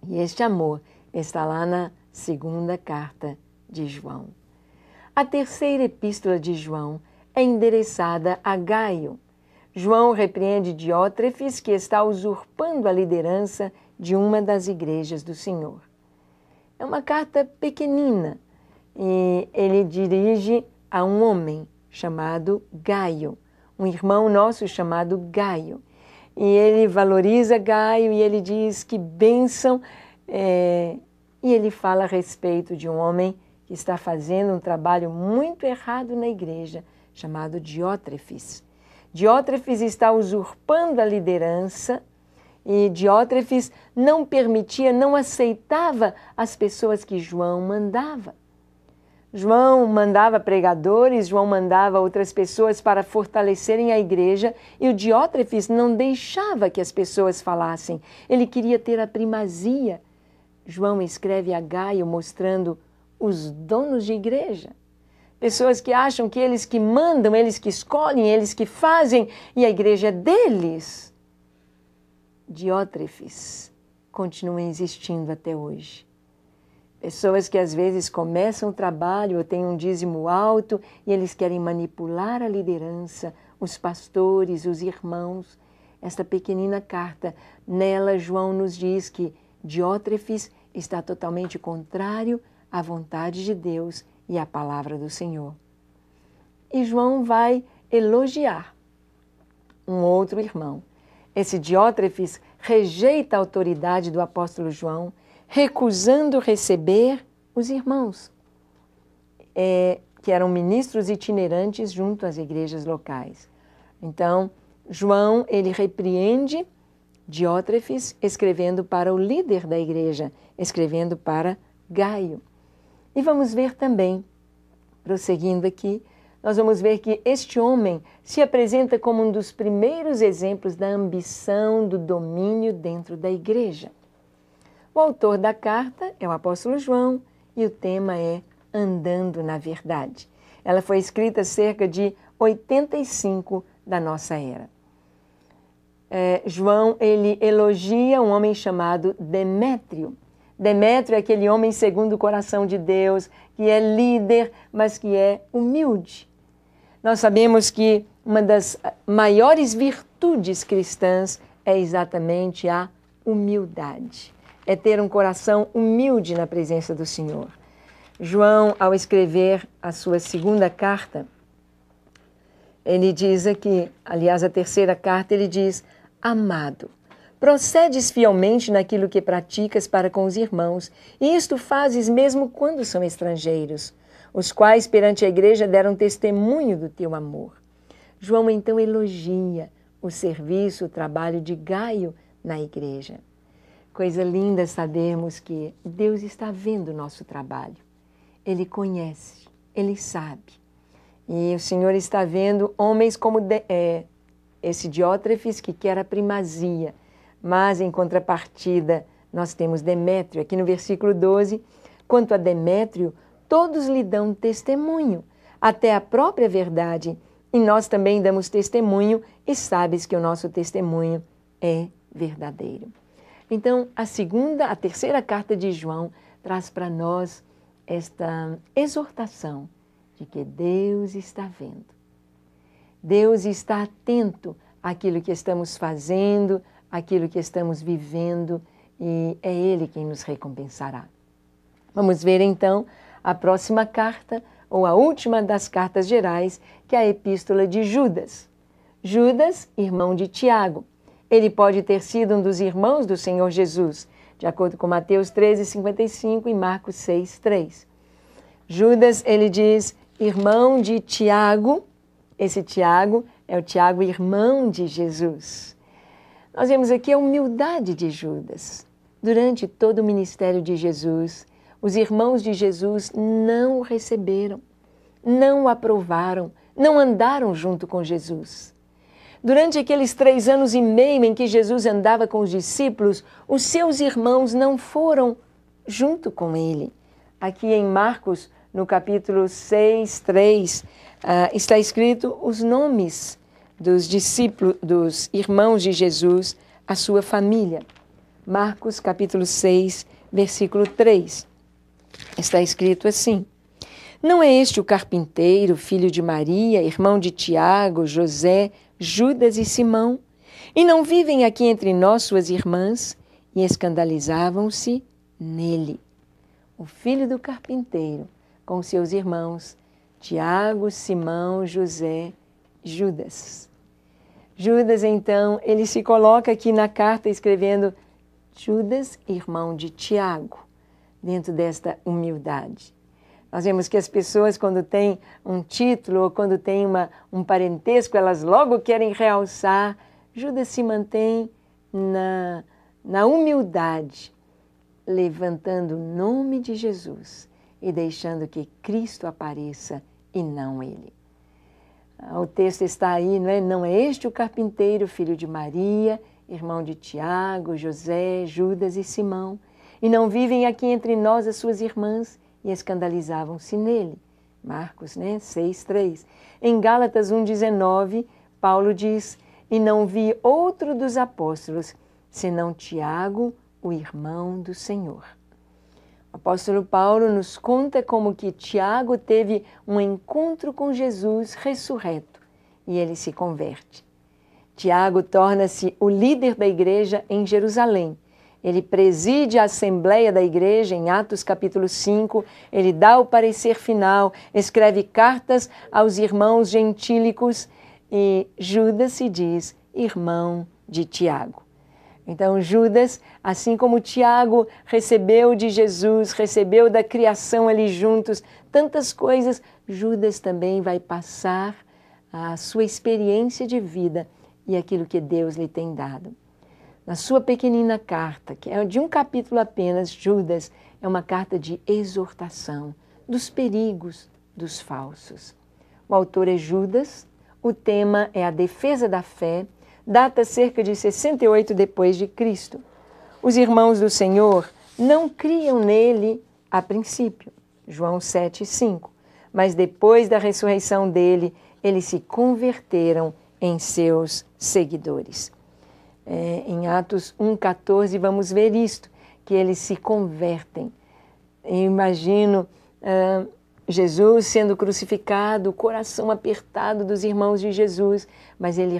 E este amor está lá na 2ª carta de João. A 3ª epístola de João é endereçada a Gaio. João repreende Diótrefes, que está usurpando a liderança de uma das igrejas do Senhor. É uma carta pequenina e ele dirige a um homem chamado Gaio, um irmão nosso chamado Gaio. E ele valoriza Gaio e ele diz que bênção, e ele fala a respeito de um homem que está fazendo um trabalho muito errado na igreja, chamado Diótrefes. Diótrefes está usurpando a liderança e Diótrefes não permitia, não aceitava as pessoas que João mandava. João mandava pregadores, João mandava outras pessoas para fortalecerem a igreja e o Diótrefes não deixava que as pessoas falassem. Ele queria ter a primazia. João escreve a Gaio mostrando os donos de igreja. pessoas que acham que eles que mandam, eles que escolhem, eles que fazem, e a igreja é deles. Diótrefes continuam existindo até hoje. Pessoas que às vezes começam o trabalho ou têm um dízimo alto e eles querem manipular a liderança, os pastores, os irmãos. Esta pequenina carta, nela João nos diz que Diótrefes está totalmente contrário à vontade de Deus e à palavra do Senhor. E João vai elogiar um outro irmão. Esse Diótrefes rejeita a autoridade do apóstolo João, recusando receber os irmãos, que eram ministros itinerantes junto às igrejas locais. Então, João, ele repreende Diótrefes, escrevendo para o líder da igreja, escrevendo para Gaio. E vamos ver também, prosseguindo aqui, nós vamos ver que este homem se apresenta como um dos primeiros exemplos da ambição, do domínio dentro da igreja. O autor da carta é o apóstolo João e o tema é Andando na Verdade. Ela foi escrita cerca de 85 da nossa era. João, ele elogia um homem chamado Demétrio. Demétrio é aquele homem segundo o coração de Deus, que é líder, mas que é humilde. Nós sabemos que uma das maiores virtudes cristãs é exatamente a humildade. É ter um coração humilde na presença do Senhor. João, ao escrever a sua segunda carta, ele diz aqui, aliás, a terceira carta, ele diz: Amado, procedes fielmente naquilo que praticas para com os irmãos, e isto fazes mesmo quando são estrangeiros, os quais perante a igreja deram testemunho do teu amor. João então elogia o serviço, o trabalho de Gaio na igreja. Coisa linda sabermos que Deus está vendo o nosso trabalho. Ele conhece, Ele sabe. E o Senhor está vendo homens como esse Diótrefes que quer a primazia, mas em contrapartida nós temos Demétrio. Aqui no versículo 12, quanto a Demétrio, todos lhe dão testemunho, até a própria verdade, e nós também damos testemunho, e sabes que o nosso testemunho é verdadeiro. Então, a terceira carta de João traz para nós esta exortação de que Deus está vendo. Deus está atento àquilo que estamos fazendo, àquilo que estamos vivendo, e é Ele quem nos recompensará. Vamos ver então a próxima carta, ou a última das cartas gerais, que é a epístola de Judas. Judas, irmão de Tiago. Ele pode ter sido um dos irmãos do Senhor Jesus, de acordo com Mateus 13:55 e Marcos 6:3. Judas, ele diz, irmão de Tiago. Esse Tiago é o Tiago, irmão de Jesus. Nós vemos aqui a humildade de Judas. Durante todo o ministério de Jesus, os irmãos de Jesus não o receberam, não o aprovaram, não andaram junto com Jesus. Durante aqueles 3 anos e meio em que Jesus andava com os discípulos, os seus irmãos não foram junto com ele. Aqui em Marcos, no capítulo 6:3, está escrito os nomes dos discípulos, dos irmãos de Jesus, a sua família. Marcos, capítulo 6, versículo 3. Está escrito assim: Não é este o carpinteiro, filho de Maria, irmão de Tiago, José, Judas e Simão? E não vivem aqui entre nós suas irmãs? E escandalizavam-se nele. O filho do carpinteiro, com seus irmãos, Tiago, Simão, José, Judas. Judas, então, ele se coloca aqui na carta escrevendo Judas, irmão de Tiago, dentro desta humildade. Nós vemos que as pessoas, quando têm um título ou quando têm um parentesco, elas logo querem realçar. Judas se mantém na humildade, levantando o nome de Jesus e deixando que Cristo apareça e não ele. O texto está aí, não é? Não é este o carpinteiro, filho de Maria, irmão de Tiago, José, Judas e Simão? E não vivem aqui entre nós as suas irmãs? E escandalizavam-se nele. Marcos, 6:3. Em Gálatas 1:19, Paulo diz: e não vi outro dos apóstolos, senão Tiago, o irmão do Senhor. O apóstolo Paulo nos conta como que Tiago teve um encontro com Jesus ressurreto e ele se converte. Tiago torna-se o líder da igreja em Jerusalém. Ele preside a assembleia da igreja em Atos capítulo 5, ele dá o parecer final, escreve cartas aos irmãos gentílicos e Judas se diz irmão de Tiago. Então Judas, assim como Tiago recebeu de Jesus, recebeu da criação ali juntos, tantas coisas, Judas também vai passar a sua experiência de vida e aquilo que Deus lhe tem dado. Na sua pequenina carta, que é de um capítulo apenas, Judas é uma carta de exortação dos perigos dos falsos. O autor é Judas, o tema é a defesa da fé, data cerca de 68 depois de Cristo. Os irmãos do Senhor não criam nele a princípio, João 7:5, mas depois da ressurreição dele, eles se converteram em seus seguidores. Em Atos 1:14 vamos ver isto, que eles se convertem. Eu imagino Jesus sendo crucificado, o coração apertado dos irmãos de Jesus, mas ele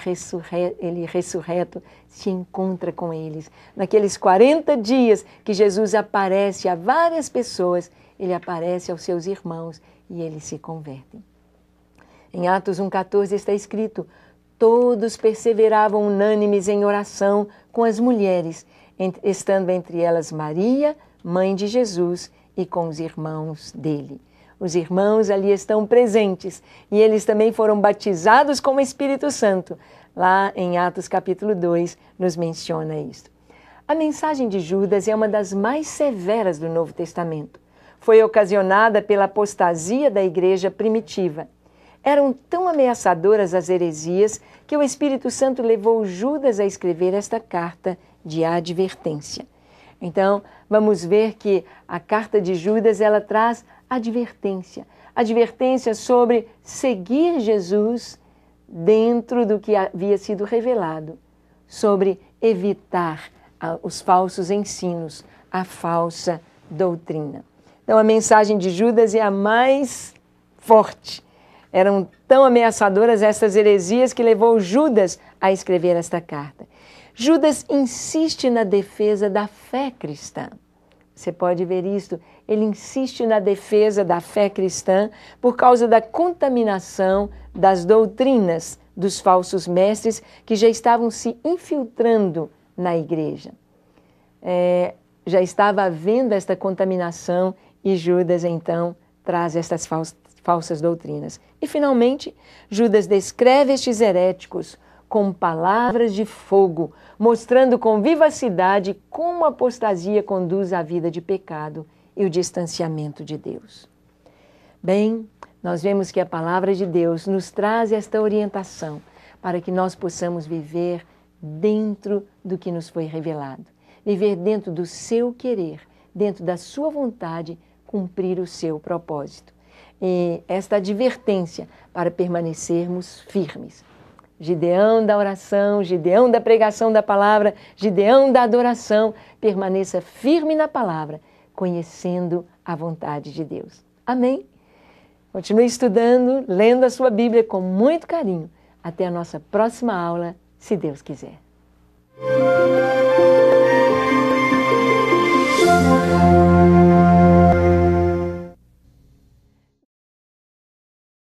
ressurreto se encontra com eles. Naqueles 40 dias que Jesus aparece a várias pessoas, ele aparece aos seus irmãos e eles se convertem. Em Atos 1:14 está escrito: todos perseveravam unânimes em oração com as mulheres, estando entre elas Maria, mãe de Jesus, e com os irmãos dele. Os irmãos ali estão presentes e eles também foram batizados com o Espírito Santo. Lá em Atos capítulo 2 nos menciona isto. A mensagem de Judas é uma das mais severas do Novo Testamento. Foi ocasionada pela apostasia da igreja primitiva. Eram tão ameaçadoras as heresias que o Espírito Santo levou Judas a escrever esta carta de advertência. Então, vamos ver que a carta de Judas, ela traz advertência. Advertência sobre seguir Jesus dentro do que havia sido revelado, sobre evitar os falsos ensinos, a falsa doutrina. Então, a mensagem de Judas é a mais forte. Eram tão ameaçadoras estas heresias que levou Judas a escrever esta carta. Judas insiste na defesa da fé cristã. Você pode ver isto. Ele insiste na defesa da fé cristã por causa da contaminação das doutrinas dos falsos mestres que já estavam se infiltrando na igreja. Já estava havendo esta contaminação e Judas, então, traz estas falsas doutrinas. E, finalmente, Judas descreve estes heréticos com palavras de fogo, mostrando com vivacidade como a apostasia conduz à vida de pecado e o distanciamento de Deus. Bem, nós vemos que a palavra de Deus nos traz esta orientação para que nós possamos viver dentro do que nos foi revelado, viver dentro do seu querer, dentro da sua vontade, cumprir o seu propósito. E esta advertência para permanecermos firmes. Gideão da oração, Gideão da pregação da palavra, Gideão da adoração, permaneça firme na palavra, conhecendo a vontade de Deus. Amém? Continue estudando, lendo a sua Bíblia com muito carinho. Até a nossa próxima aula, se Deus quiser.